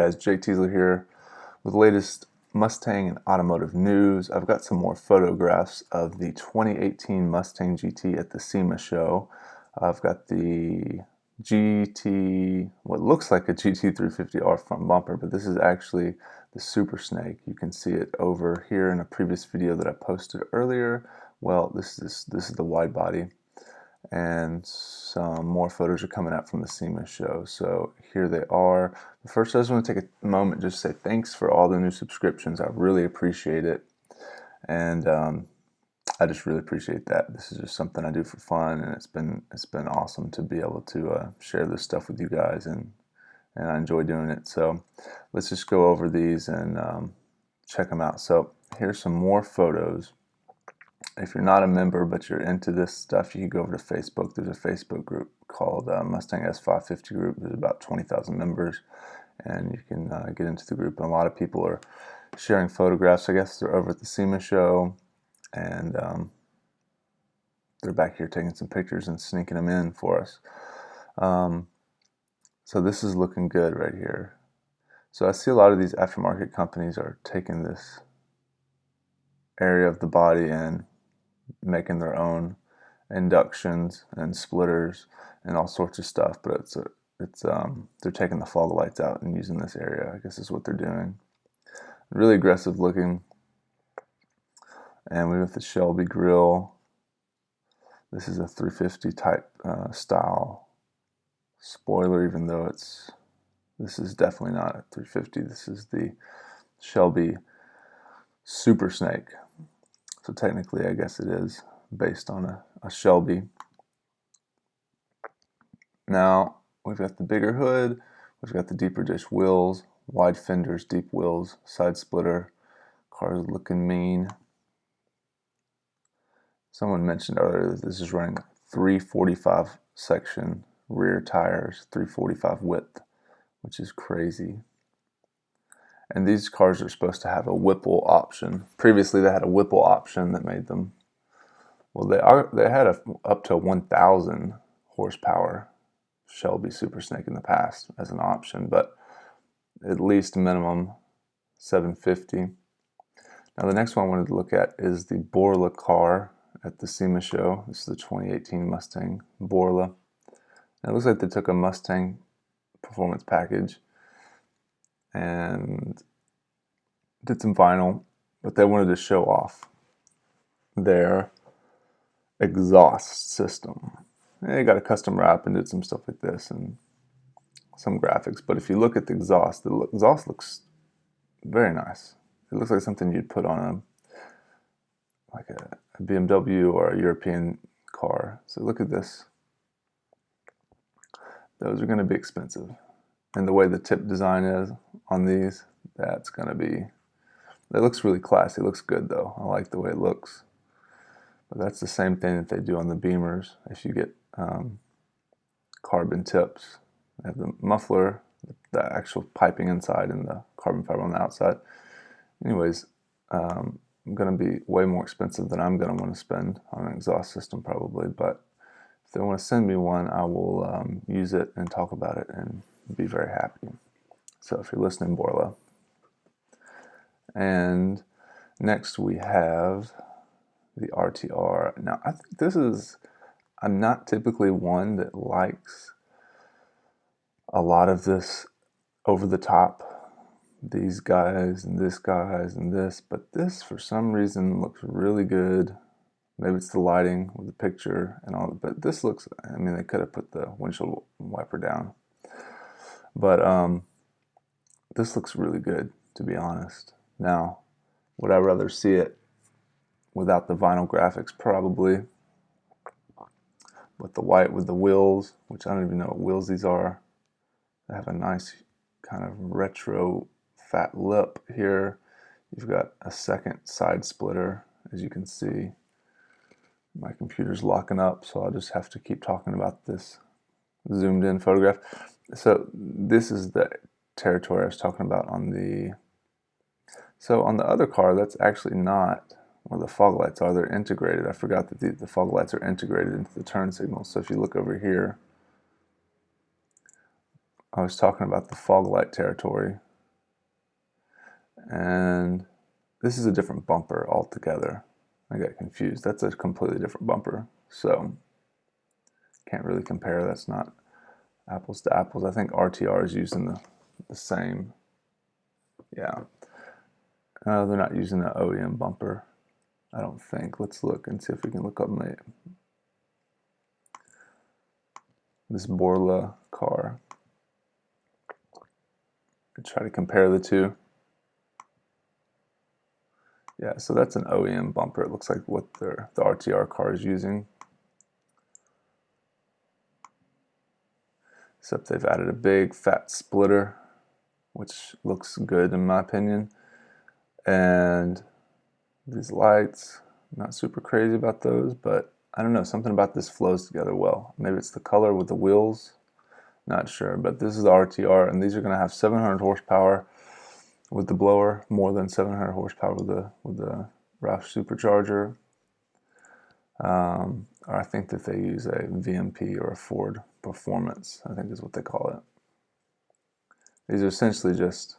Guys, Jake Tiesler here with the latest Mustang and automotive news. I've got some more photographs of the 2018 Mustang GT at the SEMA show. I've got the GT, what looks like a GT 350R front bumper, but this is actually the Super Snake. You can see it over here in a previous video that I posted earlier. Well, this is the wide body, and some more photos are coming out from the SEMA show. So here they are. But first, I just want to take a moment just to say thanks for all the new subscriptions. I really appreciate it, and I just really appreciate that. This is just something I do for fun, and it's been awesome to be able to share this stuff with you guys, and I enjoy doing it. So let's just go over these and check them out. So here's some more photos. If you're not a member but you're into this stuff, you can go over to Facebook. There's a Facebook group called Mustang S550 group. There's about 20,000 members, and you can get into the group. And a lot of people are sharing photographs. I guess they're over at the SEMA show, and they're back here taking some pictures and sneaking them in for us. So this is looking good right here. So I see a lot of these aftermarket companies are taking this area of the body and making their own inductions and splitters and all sorts of stuff, but they're taking the fog lights out and using this area. I guess is what they're doing. Really aggressive looking. And we have the Shelby grill. This is a 350 type style spoiler, even though this is definitely not a 350. This is the Shelby Super Snake. So technically, I guess it is based on a Shelby. Now, we've got the bigger hood, we've got the deeper dish wheels, wide fenders, deep wheels, side splitter. Car's looking mean. Someone mentioned earlier that this is running 345 section rear tires, 345 width, which is crazy. And these cars are supposed to have a Whipple option. Previously, they had a Whipple option that made them, well, they had up to 1,000 horsepower Shelby Super Snake in the past as an option, but at least minimum 750. Now, the next one I wanted to look at is the Borla car at the SEMA show. This is the 2018 Mustang Borla. And it looks like they took a Mustang performance package and did some vinyl, but they wanted to show off their exhaust system. And they got a custom wrap and did some stuff like this and some graphics. But if you look at the exhaust looks very nice. It looks like something you'd put on a BMW or a European car. So look at this. Those are going to be expensive. And the way the tip design is on these, that's going to be, it looks really classy. It looks good though. I like the way it looks. But that's the same thing that they do on the Beamers. If you get carbon tips, they have the muffler, the actual piping inside, and the carbon fiber on the outside. Anyways, going to be way more expensive than I'm going to want to spend on an exhaust system probably. But if they want to send me one, I will use it and talk about it and be very happy. So if you're listening, Borla. And next we have the RTR. Now I think I'm not typically one that likes a lot of this over the top, these guys and this guys and this, but this for some reason looks really good. Maybe it's the lighting with the picture and all, but this looks, I mean, they could have put the windshield wiper down. But this looks really good, to be honest. Now, would I rather see it without the vinyl graphics? Probably. With the white, with the wheels, which I don't even know what wheels these are. They have a nice kind of retro fat lip here. You've got a second side splitter, as you can see. My computer's locking up, so I'll just have to keep talking about this zoomed in photograph. So this is the territory I was talking about on the, so on the other car, that's actually not where the fog lights are. They're integrated. I forgot that the fog lights are integrated into the turn signals. So if you look over here, I was talking about the fog light territory. And this is a different bumper altogether. I got confused. That's a completely different bumper. So can't really compare. That's not apples to apples. I think RTR is using the same. Yeah. They're not using the OEM bumper, I don't think. Let's look and see if we can look up this Borla car and try to compare the two. Yeah, so that's an OEM bumper. It looks like what the RTR car is using. Except they've added a big fat splitter, which looks good in my opinion. And these lights, not super crazy about those, but I don't know, something about this flows together well. Maybe it's the color with the wheels, not sure. But this is the RTR, and these are going to have 700 horsepower with the blower, more than 700 horsepower with the Roush supercharger. Or I think that they use a VMP or a Ford Performance, I think is what they call it. These are essentially just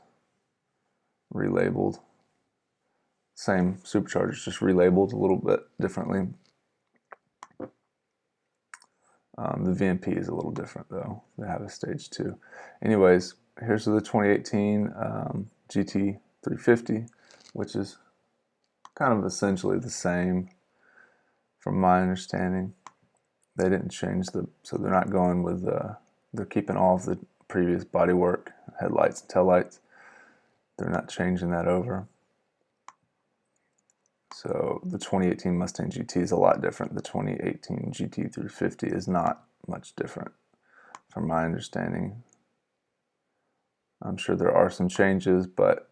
relabeled. Same superchargers, just relabeled a little bit differently. The VMP is a little different though. They have a stage 2. Anyways, here's the 2018 GT350, which is kind of essentially the same from my understanding. They didn't change so they're not going with they're keeping all of the previous bodywork, headlights and taillights. They're not changing that over. So the 2018 Mustang GT is a lot different. The 2018 GT350 is not much different from my understanding. I'm sure there are some changes, but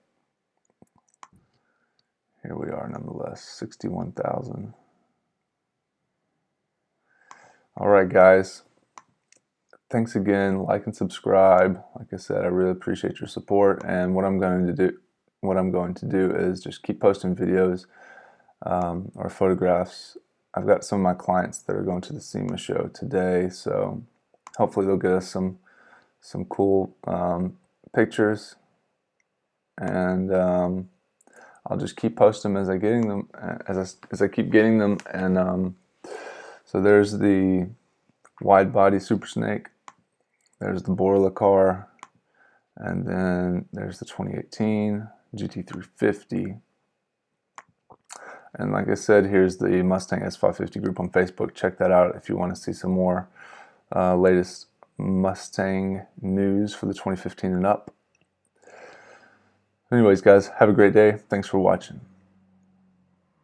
here we are nonetheless, 61,000. All right, guys. Thanks again. Like and subscribe. Like I said, I really appreciate your support. And what I'm going to do is just keep posting videos or photographs. I've got some of my clients that are going to the SEMA show today, so hopefully they'll get us some cool pictures, and I'll just keep posting them as I keep getting them. And so there's the WideBody Super Snake, there's the Borla car, and then there's the 2018 GT350. And like I said, here's the Mustang S550 group on Facebook. Check that out if you want to see some more latest Mustang news for the 2015 and up. Anyways, guys, have a great day. Thanks for watching.